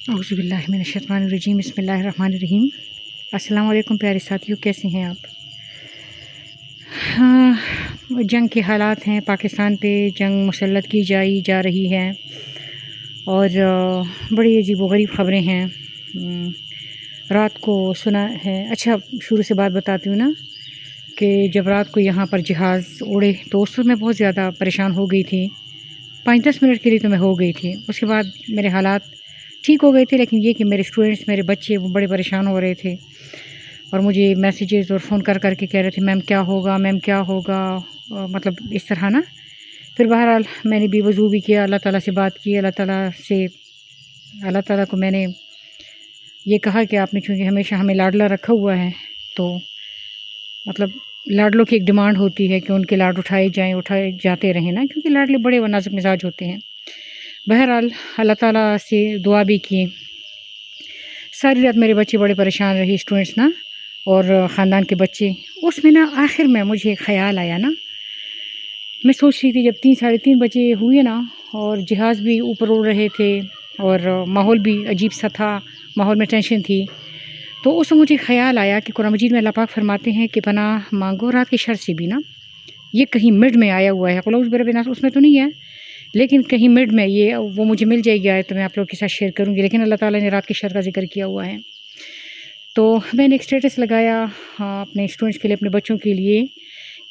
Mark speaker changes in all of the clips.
Speaker 1: औज़ुबिल्लाहि मिनश्शैतानिर्रजीम बिस्मिल्लाहिर्रहमानिर्रहीम। अस्सलाम वालेकुम प्यारे साथियों, कैसे हैं आप? हाँ, जंग के हालात हैं, पाकिस्तान पे जंग मुसल्लत की जा रही है और बड़ी अजीबोगरीब ख़बरें हैं। रात को सुना है, अच्छा शुरू से बात बताती हूँ ना, कि जब रात को यहाँ पर जहाज़ उड़े तो उस वक्त मैं बहुत ज़्यादा परेशान हो गई थी। 5-10 मिनट के लिए तो मैं हो गई थी, उसके बाद मेरे हालात ठीक हो गए थे। लेकिन ये कि मेरे स्टूडेंट्स, मेरे बच्चे, वो बड़े परेशान हो रहे थे और मुझे मैसेजेस और फ़ोन कर कर के कह रहे थे, मैम क्या होगा, मैम क्या होगा, मतलब इस तरह ना। फिर बहरहाल मैंने भी वज़ू भी किया, अल्लाह ताला से बात की, अल्लाह ताला को मैंने ये कहा कि आपने चूँकि हमेशा हमें लाडला रखा हुआ है, तो मतलब लाडलों की एक डिमांड होती है कि उनके लाड उठाए जाते रहें ना, क्योंकि लाडले बड़े व नाज़ुक मिजाज होते हैं। बहरहाल अल्लाह ताला से दुआ भी की। सारी रात मेरे बच्चे बड़े परेशान रहे, स्टूडेंट्स ना और ख़ानदान के बच्चे। उसमें ना आखिर में मुझे ख़याल आया ना, मैं सोच रही थी जब 3 साढ़े 3 बजे हुए ना और जहाज़ भी ऊपर उड़ रहे थे और माहौल भी अजीब सा था, माहौल में टेंशन थी। तो उस मुझे ख़याल आया कि कुरान मजीद में अल्लाह पाक फरमाते हैं कि पनाह मांगो रात के शर से भी ना। ये कहीं मिड में आया हुआ है, कुल औज़ु बिरब्बिन नास उसमें तो नहीं है, लेकिन कहीं मिड में ये वो मुझे मिल जाएगी आयत, तो मैं आप लोगों के साथ शेयर करूँगी। लेकिन अल्लाह ताला ने रात के शर का ज़िक्र किया हुआ है। तो मैंने एक स्टेटस लगाया अपने स्टूडेंट्स के लिए, अपने बच्चों के लिए,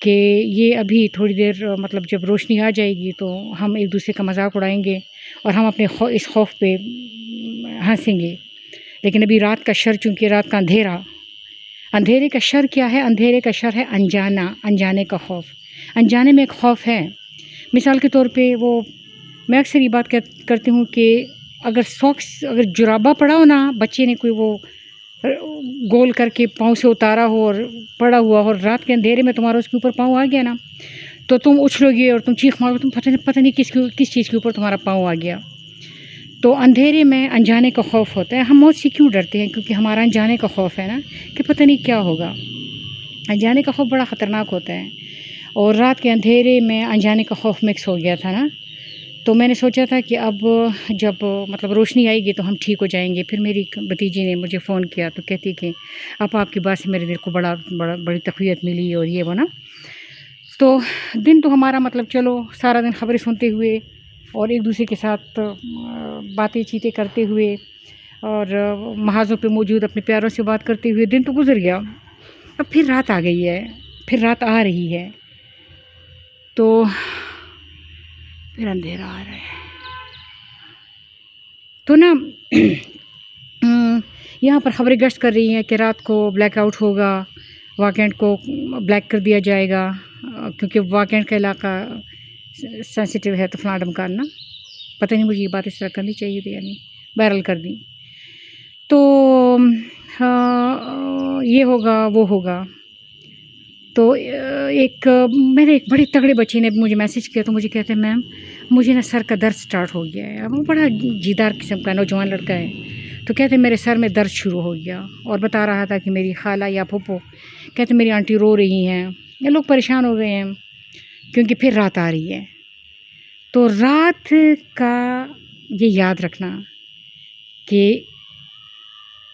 Speaker 1: कि ये अभी थोड़ी देर मतलब जब रोशनी आ जाएगी तो हम एक दूसरे का मजाक उड़ाएंगे और हम अपने इस खौफ पे हंसेंगे। लेकिन अभी रात का शर, चूँकि रात का अंधेरे का शर क्या है? अंधेरे का शर है अनजाना, अनजाने का खौफ। अनजाने में एक खौफ है। मिसाल के तौर पे वो मैं अक्सर ये बात करती हूँ कि अगर जुराबा पड़ा हो ना, बच्चे ने कोई वो गोल करके पाँव से उतारा हो और पड़ा हुआ हो, और रात के अंधेरे में तुम्हारा उसके ऊपर पाँव आ गया ना, तो तुम उछलोगे और तुम चीख मारोगे, तुम पता नहीं किस चीज़ के ऊपर तुम्हारा पाँव आ गया। तो अंधेरे में अनजाने का खौफ होता है। हम मौत से क्यों डरते हैं? क्योंकि हमारा अनजाने का खौफ है ना, कि पता नहीं क्या होगा। अनजाने का खौफ बड़ा ख़तरनाक होता है और रात के अंधेरे में अनजाने का खौफ मिक्स हो गया था ना। तो मैंने सोचा था कि अब जब मतलब रोशनी आएगी तो हम ठीक हो जाएंगे। फिर मेरी भतीजी ने मुझे फ़ोन किया तो कहती कि अब आपकी बात से मेरे दिल को बड़ी तक़वियत मिली और ये वो ना। तो दिन तो हमारा मतलब चलो सारा दिन ख़बरें सुनते हुए और एक दूसरे के साथ बातें चीतें करते हुए और महाज़ों पे मौजूद अपने प्यारों से बात करते हुए दिन तो गुज़र गया। अब फिर रात आ गई है, फिर रात आ रही है, तो फिर अंधेरा आ रहा है। तो ना यहाँ पर ख़बरें गश्त कर रही हैं कि रात को ब्लैकआउट होगा, वीकेंड को ब्लैक कर दिया जाएगा, क्योंकि वीकेंड का इलाका सेंसिटिव है, तो फलां ढमकान ना। पता नहीं मुझे ये बात इस तरह करनी चाहिए थी या नहीं, बहरहाल कर दी। तो ये होगा वो होगा। तो मेरे एक बड़े तगड़े बच्चे ने मुझे मैसेज किया, तो मुझे कहते हैं, मैम मुझे ना सर का दर्द स्टार्ट हो गया है। अब वो बड़ा जीदार किस्म का नौजवान लड़का है, तो कहते मेरे सर में दर्द शुरू हो गया और बता रहा था कि मेरी खाला या फूफो कहते मेरी आंटी रो रही हैं। ये लोग परेशान हो गए हैं क्योंकि फिर रात आ रही है। तो रात का ये याद रखना कि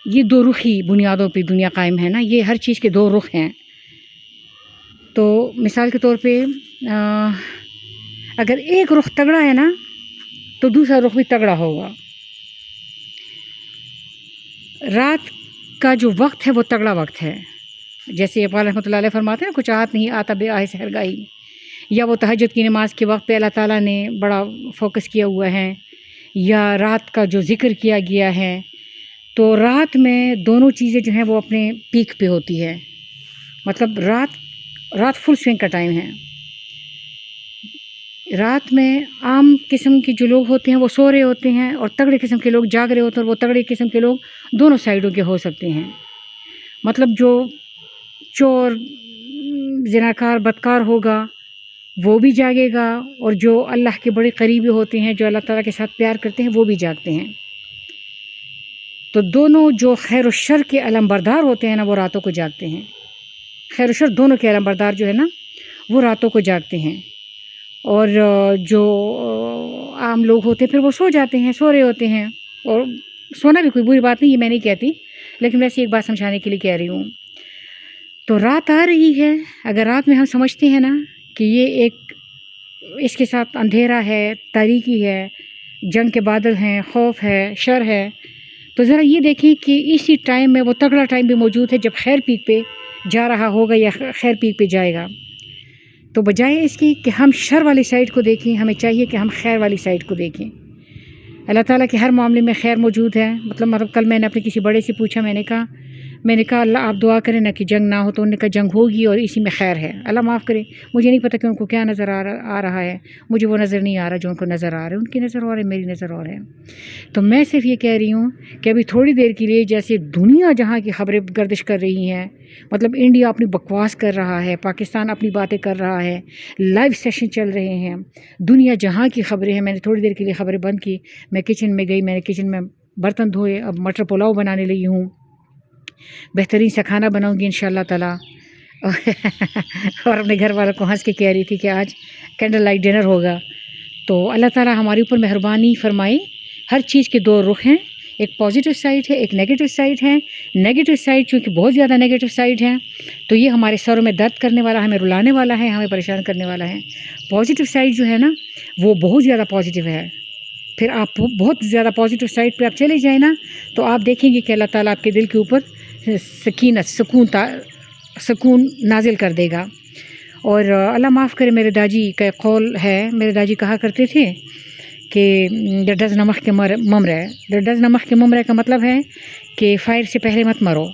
Speaker 1: ये दो रुखी बुनियादों पे दुनिया कायम है ना, ये हर चीज़ के दो रुख हैं। तो मिसाल के तौर पे अगर एक रुख तगड़ा है ना, तो दूसरा रुख भी तगड़ा होगा। रात का जो वक्त है वो तगड़ा वक्त है। जैसे इक़बाल रहमतुल्लाह अलैह फरमाते हैं, कुछ आहत नहीं आता बे आहे सहरगाही, या वो तहज्जुद की नमाज के वक्त पे अल्लाह ताला ने बड़ा फोकस किया हुआ है, या रात का जो ज़िक्र किया गया है। तो रात में दोनों चीज़ें जो हैं वो अपने पीक पे होती है। मतलब रात फुल स्विंग का टाइम है। रात में आम किस्म के जो लोग होते हैं वो सो रहे होते हैं और तगड़े किस्म के लोग जाग रहे होते हैं, और वो तगड़े किस्म के लोग दोनों साइडों के हो सकते हैं। मतलब जो चोर, ज़िनाकार, बदकार होगा वो भी जागेगा, और जो अल्लाह के बड़े करीबी होते हैं, जो अल्लाह ताला के साथ प्यार करते हैं, वो भी जागते हैं। तो दोनों जो खैर और शर के अलमबरदार होते हैं ना, वो रातों को जागते हैं। खैर और शर दोनों के अलमबरदार जो है ना, वो रातों को जागते हैं। और जो आम लोग होते हैं फिर वो सो जाते हैं, सो रहे होते हैं, और सोना भी कोई बुरी बात नहीं, ये मैं नहीं कहती, लेकिन वैसे एक बात समझाने के लिए कह रही हूँ। तो रात आ रही है, अगर रात में हम समझते हैं ना कि ये एक इसके साथ अंधेरा है, तारीकी है, जंग के बादल हैं, खौफ है, शर है, तो ज़रा ये देखें कि इसी टाइम में वो तगड़ा टाइम भी मौजूद है जब खैर पीक पे जा रहा होगा या खैर पीक पे जाएगा। तो बजाय इसकी कि हम शर वाली साइड को देखें, हमें चाहिए कि हम खैर वाली साइड को देखें। अल्लाह ताला के हर मामले में खैर मौजूद है। मतलब कल मैंने अपने किसी बड़े से पूछा, मैंने कहा अल्लाह आप दुआ करें ना कि जंग ना हो, तो उन्होंने कहा जंग होगी और इसी में खैर है, अल्लाह माफ़ करे। मुझे नहीं पता कि उनको क्या नज़र आ रहा है, मुझे वो नज़र नहीं आ रहा जो उनको नज़र आ रहा है, उनकी नज़र और है, मेरी नज़र और है। तो मैं सिर्फ ये कह रही हूँ कि अभी थोड़ी देर के लिए जैसे दुनिया जहाँ की खबरें गर्दिश कर रही हैं, मतलब इंडिया अपनी बकवास कर रहा है, पाकिस्तान अपनी बातें कर रहा है, लाइव सेशन चल रहे हैं, दुनिया जहाँ की खबरें हैं। मैंने थोड़ी देर के लिए खबरें बंद की, मैं किचन में गई, मैंने किचन में बर्तन धोए, अब मटर पुलाव बनाने लगी हूँ, बेहतरीन सा खाना बनाऊँगी इंशाअल्लाह ताला। और अपने घर वालों को हंस के कह रही थी कि आज कैंडल लाइट डिनर होगा। तो अल्लाह ताला हमारे ऊपर मेहरबानी फरमाए। हर चीज़ के दो रुख हैं, एक पॉजिटिव साइड है, एक नेगेटिव साइड है। नेगेटिव साइड चूँकि बहुत ज़्यादा नेगेटिव साइड है, तो ये हमारे सरों में दर्द करने वाला, हमें रुलाने वाला है, हमें परेशान करने वाला है। पॉजिटिव साइड जो है ना, वो बहुत ज़्यादा पॉजिटिव है। फिर आप बहुत ज़्यादा पॉजिटिव साइड पे आप चले जाए ना, तो आप देखेंगे कि अल्लाह ताला आपके दिल के ऊपर सकीनत, सुकून नाजिल कर देगा। और अल्लाह माफ़ करे, मेरे दादी का कौल है, मेरे दादी कहा करते थे कि डज नमक के मम रहे। डज नमक के मम रहे का मतलब है कि फ़ायर से पहले मत मरो।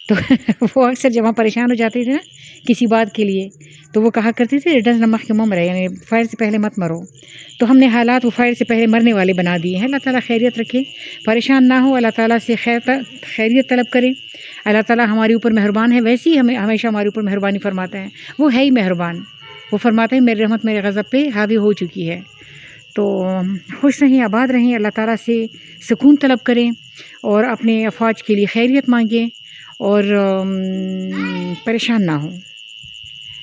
Speaker 1: तो वो अक्सर जब हम परेशान हो जाते थे ना किसी बात के लिए, तो वो कहा करते थे डज नमक के मम रहे, यानी फ़ायर से पहले मत मरो। तो हमने हालात वो फ़ायर से पहले मरने वाले बना दिए हैं। अल्लाह ताला खैरियत रखे, परेशान ना हो, अल्लाह ताला से खैरियत तलब करें। अल्लाह ताला हमारे ऊपर मेहरबान है, वैसे ही हमें हमेशा हमारे ऊपर मेहरबानी फरमाता है। वो है ही मेहरबान, वो फरमाता है मेरी रहमत मेरे गज़ब पे हावी हो चुकी है। तो खुश रहें, आबाद रहें, अल्लाह ताला से सुकून तलब करें और अपने अफवाज के लिए खैरियत मांगें और परेशान ना हो।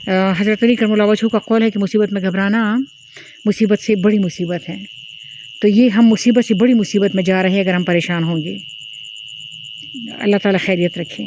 Speaker 1: हज़रत अली करमुल्लाह वजहू का कौल है कि मुसीबत में घबराना मुसीबत से बड़ी मुसीबत है। तो ये हम मुसीबत से बड़ी मुसीबत में जा रहे हैं अगर हम परेशान होंगे। अल्लाह ताला खैरियत रखे।